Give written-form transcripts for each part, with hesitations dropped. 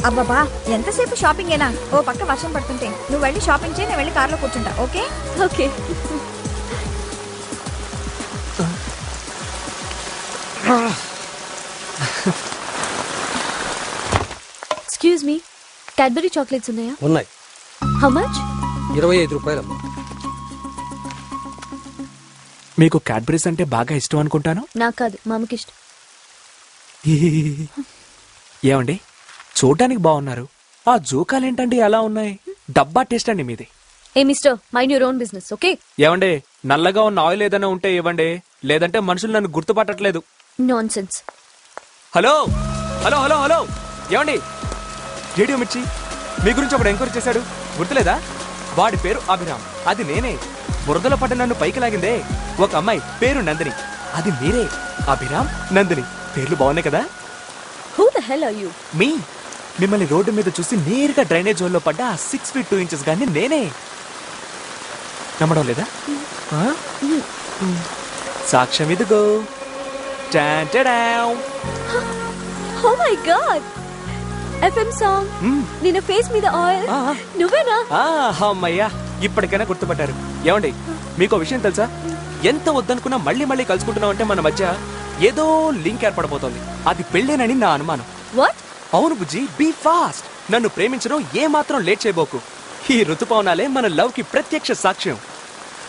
అబ్బాబా ఎంతసేపు షాపింగ్ ఏనా? ఓ పక్క వర్షం పడుతుంటే నువ్వు వెళ్ళి షాపింగ్ చేయి, నేను వెళ్ళి కార్లో కూర్చుంటా. Okay okay. Excuse me, Cadbury chocolates ఉన్నాయా? ఉన్నాయి. How much? 25 రూపాయలు. మీకు క్యాడ్బరీస్ అంటే బాగా ఇష్టం అనుకుంటాను. నాకు కాదు, మామకి ఇష్టం. ఏమండి, చూడ్డానికి బాగున్నారు, ఆ జోకాలేంటండి అలా ఉన్నాయి? డబ్బా టేస్ట్ అండి మీది. Hey mister, mind your own business. Okay. ఏమండి, నల్లగా ఉన్న ఆయిల్ ఏదైనా ఉంటే ఇవ్వండి, లేదంటే మనుషులు నన్ను గుర్తుపట్టట్లేదు. Nonsense. Hello hello hello hello, ఏమండి? రేడియో మిర్చి మీ గురించి ఒకడు ఎంక్వైరీ చేశాడు, గుర్తులేదా? వాడి పేరు అభిరామ్, అది నేనే. బురదలో పడ్డ నన్ను పైకి లాగిందే ఒక అమ్మాయి, పేరు నందిని, అది మీరే. అభిరామ్, నందిని, పేర్లు బాగున్నాయి కదా? Who the hell are you? మీ మిమ్మల్ని రోడ్డు మీద చూసి నేరుగా డ్రైనేజ్ జోన్లో పడ్డ 6 feet 2 inches గానీ నేనే. నమ్మడం లేదా? సాక్ష్యం ఇదిగో. Oh my god, FM song, నిన్న ఫేస్ మీద ఆయిల్, నువ్వేనా? అమ్మయ్యా, ఇప్పటికైనా గుర్తుపట్టారు. ఏమండి, మీకో విషయం తెలుసా? ఎంత వద్దనుకున్నా మళ్ళీ మళ్ళీ కలుసుకుంటున్నాం అంటే మన మధ్య ఏదో లింక్ ఏర్పడబోతోంది. అది పెళ్ళేనని నా అనుమానం. వాట్? అవును బుజ్జి, బీ ఫాస్ట్. నన్ను ప్రేమించడం ఏ మాత్రం లేట్ చేయబోకు. ఈ ఋతుపవనాలే మన లవ్ కి ప్రత్యక్ష సాక్ష్యం.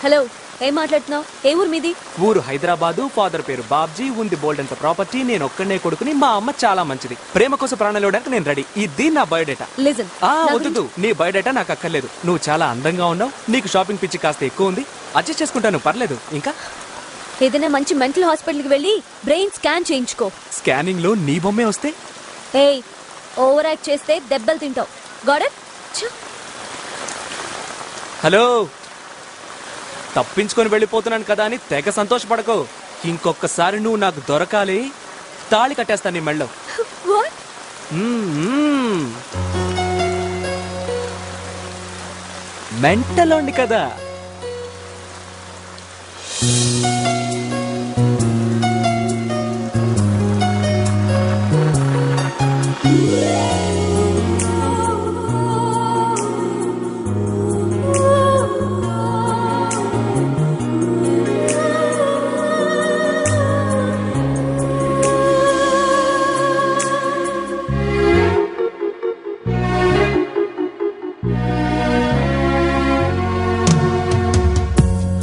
హలో, ఏం మాట్లాడుతున్నావు? ఏ ఊరు మీది? ఊరు హైదరాబాదు, ఫాదర్ పేరు బాబ్జీ, ఉంది బోల్డంత ప్రాపర్టీ, నేను ఒక్కనే కొడుకుని, మా అమ్మ చాలా మంచిది, ప్రేమ కోసం ప్రాణాలు ఇవ్వడానికి నేను రెడీ. ఇది నా బయోడేటా. లిసన్, వద్దు, నీ బయోడేటా నాకు అక్కర్లేదు. నువ్వు చాలా అందంగా ఉన్నావు, నీకు షాపింగ్ పిచ్చి కాస్త ఎక్కువ ఉంది, అడ్జస్ట్ చేసుకుంటాను, పర్లేదు. ఇంకా ఏదైనా మంచి మెంటల్ హాస్పిటల్కి వెళ్ళి బ్రెయిన్ స్కాన్ చేయించుకో. స్కానింగ్ లో నీ బొమ్మే వస్తే? ఏయ్, ఓవర్ యాక్ట్ చేస్తే దెబ్బలు తింటావు. Got it? హలో, తప్పించుకొని వెళ్ళిపోతున్నాను కదా అని తెగ సంతోషపడకో. ఇంకొకసారి నువ్వు నాకు దొరకాలి, తాళి కట్టేస్తాను నీ మెళ్ళో. మెంటలోండి కదా.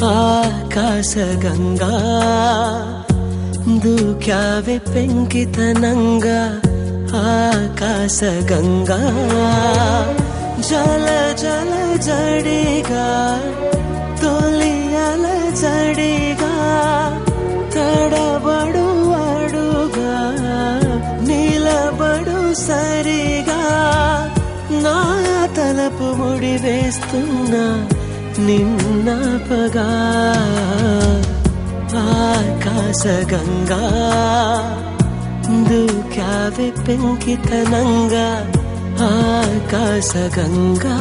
ఆకాశగంగా దూక్యావే పెంకితనంగా, ఆకాశగంగా జల జల జడిగా, తొలి అల జడిగా, తడబడు అడుగా, నిలబడు సరిగా, నా తలపు ముడి వేస్తున్నా నిన్నపగా. ఆకాశగంగా దూక్యావే పెంకితనంగా, ఆకాశగంగా.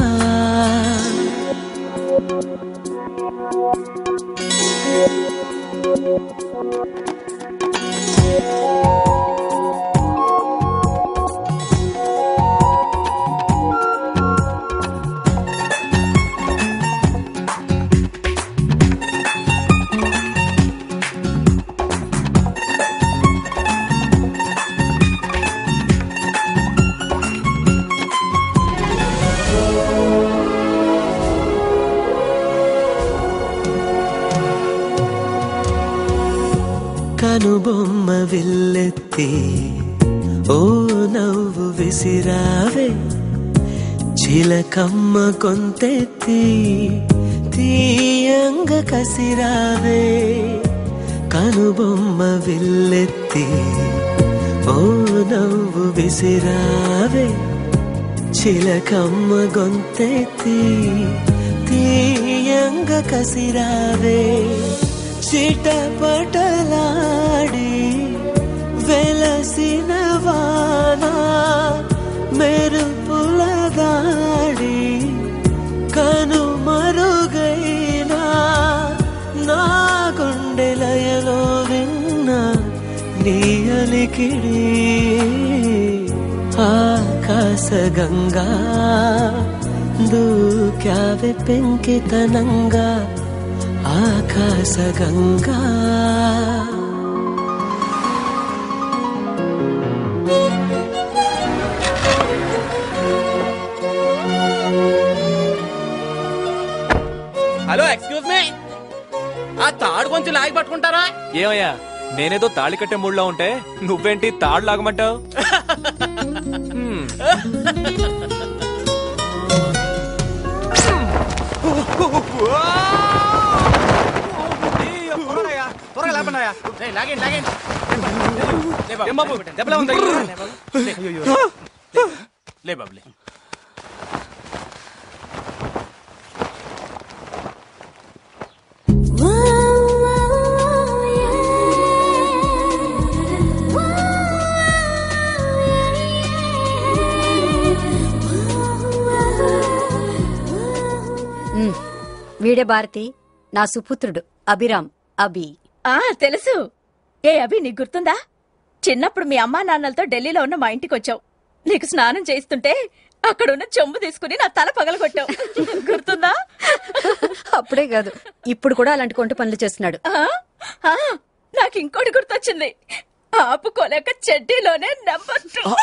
కనుబొమ్మ విల్లెత్తి ఓ నవ్వు విసిరావే, చిలకమ్మ కొంతెత్తి తీయంగ కసిరావే. కనుబొమ్మ విల్లెత్తి ఓ నవ్వు విసిరావే, చిలకమ్మ గొంతెత్తి తీయంగ కసిరావే. చిటపటలాడి వెలసిన వానా, మెరుపుల దాడి కనుమరుగైనా, నా గుండెలయలో విన్నా నీ అలికిడి. ఆకాశ ఉల్లాసగంగా దూకావె పెంకితనంగా ఆకాశగంగా. హలో, ఎక్స్క్యూజ్ మీ, ఆ తాడు కొంచెం లాగి పట్టుకుంటారా? ఏమయ్యా, నేనేదో తాళి కట్టే మూడ్లో ఉంటే నువ్వేంటి తాడు లాగమంటావు? లే బాబులే. వీడే భారతి, నా సుపుత్రుడు అభిరామ్. అభి తెలుసు. ఏ అభి, నీకు గుర్తుందా? చిన్నప్పుడు మీ అమ్మా నాన్నలతో ఢిల్లీలో ఉన్న మా ఇంటికి వచ్చావు. నీకు స్నానం చేస్తుంటే అక్కడున్న చెంబు తీసుకుని నా తల పగలగొట్టావు. గుర్తుందా? అప్పుడే కాదు, ఇప్పుడు కూడా అలాంటి కొంట పనులు చేస్తున్నాడు. నాకు ఇంకోటి గుర్తొచ్చింది. ఆపుకోలేక చెడ్డీలోనే నెంబర్ 2.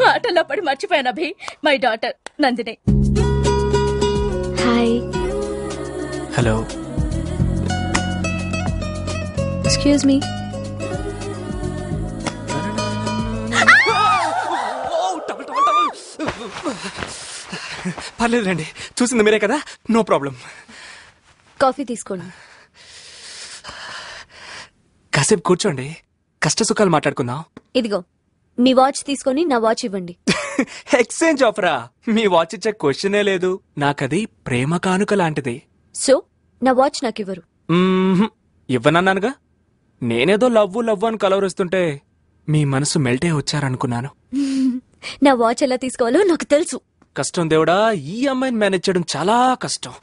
మాటల్లో పడి మర్చిపోయాను Abhi. My daughter Nandini. Hi. Hello. Excuse me. పర్లేదులేండి, చూసింది మీరే కదా, నో ప్రాబ్లం. కాఫీ తీసుకోండి. కాసేపు కూర్చోండి, కష్ట సుఖాలు మాట్లాడుకుందాం. ఇదిగో మీ వాచ్ తీసుకొని నా వాచ్ ఇవ్వండి. ఎక్స్చేంజ్ ఆఫరా? మీ వాచ్ ఇచ్చే క్వశ్చనే లేదు. నాకది ప్రేమ కానుక లాంటిది. సో నా వాచ్ నాకు ఇవ్వరు? ఇవ్వనన్నానుగా. నేనేదో లవ్వు అని కలవరుస్తుంటే మీ మనసు మెల్టే వచ్చారనుకున్నాను. నా వాచ్ ఎలా తీసుకోవాలో నాకు తెలుసు. కష్టం దేవుడా, ఈ అమ్మాయిని మేనేజ్ చేయడం చాలా కష్టం.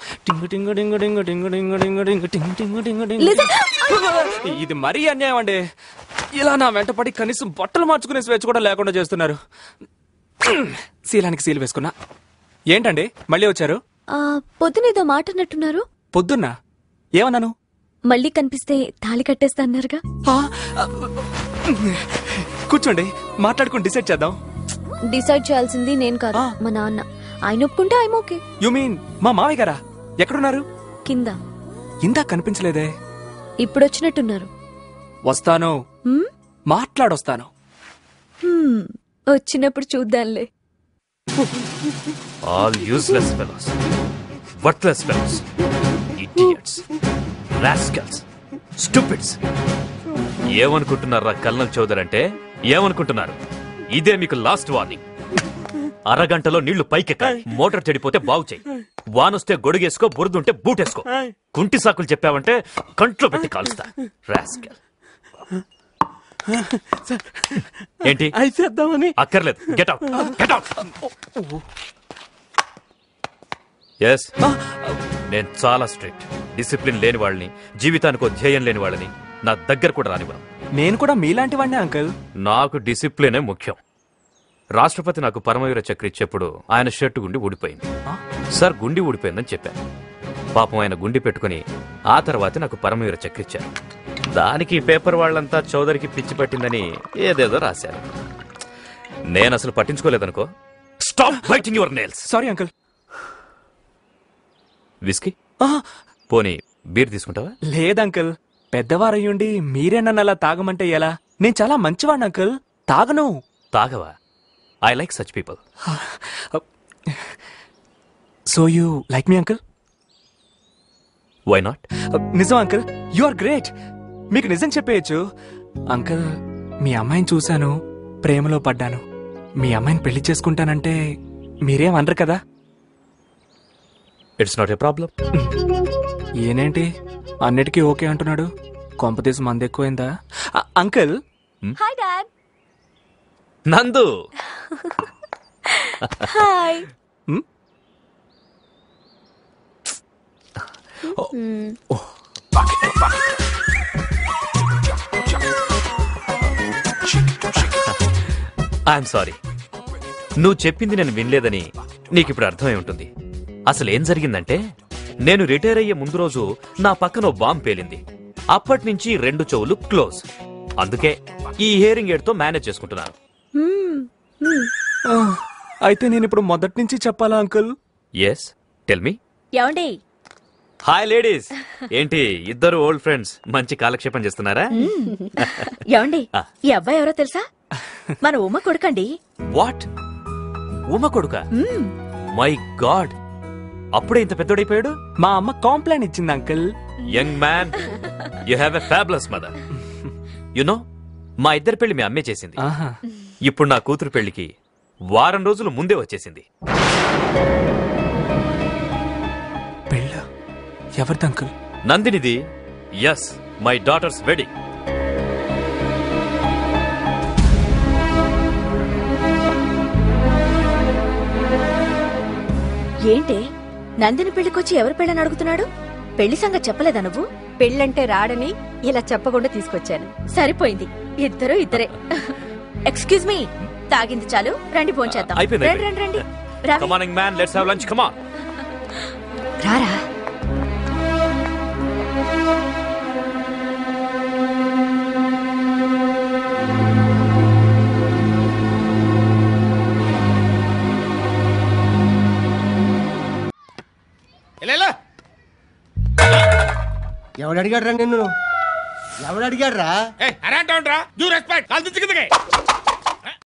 ఇది మరీ అన్యాయం అండి. ఇలా నా వెంట పడి కనీసం బట్టలు మార్చుకునే స్వేచ్ఛ కూడా లేకుండా చేస్తున్నారు. శీలానికి సీలు వేసుకున్నా. ఏంటండి మళ్ళీ వచ్చారు? పొద్దునేదో మాట అన్నట్టున్నారు. పొద్దున్నా ఏమన్నాను? మళ్ళీ కనిపిస్తే తాళి కట్టేస్తా అన్నారుగా. కూర్చోండి, మాట్లాడుకుని డిసైడ్ చేద్దాం. డిసైడ్ చేయాల్సింది నేను కాదు, మా నాన్న. ఆయన ఒప్పుకుంటే ఐమ్ ఓకే. యు మీన్ మా మావయ్య గారా? ఎక్కడున్నారు? కింద. ఇందా కనిపించలేదే. ఇప్పుడు వచ్చినట్టున్నారు. వస్తాను, మాట్లాడొస్తాను. వచ్చినప్పుడు చూద్దాంలే. All useless fellows, worthless fellows, idiots, rascals, stupids. ఏమనుకుంటున్నారా కల్నల్ చౌదరి అంటే? ఏమనుకుంటున్నారు? ఇదే మీకు లాస్ట్ వార్నింగ్. అరగంటలో నీళ్లు పైకెక్కాలి. మోటార్ చెడిపోతే బాగు చేయి. వానొస్తే గొడుగేసుకో, బురదుంటే బూటేసుకో. కుంటి సాకులు చెప్పావంటే కంట్లో పెట్టి కాలుస్తా. రాస్కల్. ఏంటి అక్కర్లేదు, get out, get out. Yes, నేను చాలా స్ట్రిక్ట్. డిసిప్లిన్ లేని వాళ్ళని, జీవితానికి ధ్యేయం లేని వాళ్ళని నా దగ్గర కూడా రానివ్వను. నేను కూడా మీలాంటి వాడినే అంకుల్. నాకు డిసిప్లినే ముఖ్యం. రాష్ట్రపతి నాకు పరమవీర చక్ర ఇచ్చేప్పుడు ఆయన షర్టు గుండి ఊడిపోయింది. సార్ గుండి ఊడిపోయిందని చెప్పాను. పాపం ఆయన గుండి పెట్టుకుని ఆ తర్వాత నాకు పరమవీర చక్ర ఇచ్చారు. దానికి పేపర్ వాళ్ళంతా చౌదరికి పిచ్చి పట్టిందని ఏదేదో రాశారు. నేను అసలు పట్టించుకోలేదనుకో. Stop biting your nails. Sorry uncle. Whisky? పోనీ బీర్ తీసుకుంటావా? లేదంకుల్, పెద్దవారయ్యుండి మీరే నన్ను అలా తాగమంటే ఎలా? నేను చాలా మంచివాడిని అంకుల్, తాగను. తాగవా? I like such people. So you like me uncle? Why not? నిజం అంకుల్, యు ఆర్ గ్రేట్. మీకు నిజం చెప్పేయచ్చు అంకుల్. మీ అమ్మాయిని చూశాను, ప్రేమలో పడ్డాను. మీ అమ్మాయిని పెళ్లి చేసుకుంటానంటే మీరేం అనరు కదా? It's not a problem. ఏనేంటి అన్నిటికీ ఓకే అంటున్నాడు? కొంపతీసి మంది ఎక్కువైందా uncle? Hi dad. Nandu. Hi. I'm sorry. నువ్వు చెప్పింది నేను వినలేదని నీకిప్పుడు అర్థమై ఉంటుంది. అసలు ఏం జరిగిందంటే, నేను రిటైర్ అయ్యే ముందు రోజు నా పక్కన ఓ బాంబు పేలింది. అప్పటి నుంచి 2 చెవులు క్లోజ్. అందుకే ఈ హియరింగ్ ఎయిడ్ తో మేనేజ్ చేసుకుంటున్నాను. అయితే నేను ఇప్పుడు మొదటి నుంచి చెప్పాలా అంకుల్? Yes, tell me. ఏమండి? Hi ladies. ఏంటి ఇద్దరు ఓల్డ్ ఫ్రెండ్స్ మంచి కాలక్షేపం చేస్తున్నారా? ఏమండి, ఈ అబ్బాయి ఎవరో తెలుసా? మన ఉమ్మ కొడుకండి. వాట్? ఉమ కొడుక? మై గాడ్, అప్పుడే ఇంత పెద్దోడైపోయాడు. మా అమ్మ కాంప్లైంట్ ఇచ్చింది uncle. Young man, you have a fabulous mother. You know, మా ఇద్దరి పెళ్లి మీ అమ్మే చేసింది. ఇప్పుడు నా కూతురు పెళ్లికి వారం రోజులు ముందే వచ్చేసింది. పెళ్ళ ఎవరిది అంకుల్? నందినిది. Yes, my daughter's wedding. ఏంటి నందిని పెళ్లికొచ్చి ఎవరి పెళ్ళని అడుగుతున్నాడు? పెళ్లి సంగతి చెప్పలేదా నువ్వు? పెళ్ళంటే రాడని ఇలా చెప్పకుండా తీసుకొచ్చాను. సరిపోయింది, ఇద్దరు ఇద్దరే. ఎక్స్క్యూజ్ మీ, తాగింది చాలు, రండి భోంచేద్దాం. అయిపోయింది, రండి రండి రండి. రావి. Come on, young man, let's have lunch. Come on. రారా. ఎవడు అడిగాడు రా నిన్ను? ఎవడు అడిగాడు రా? అరే అంటావుంట్రా, డ్యూ రెస్పెక్ట్, కాల్ తెచ్చి కిందకి.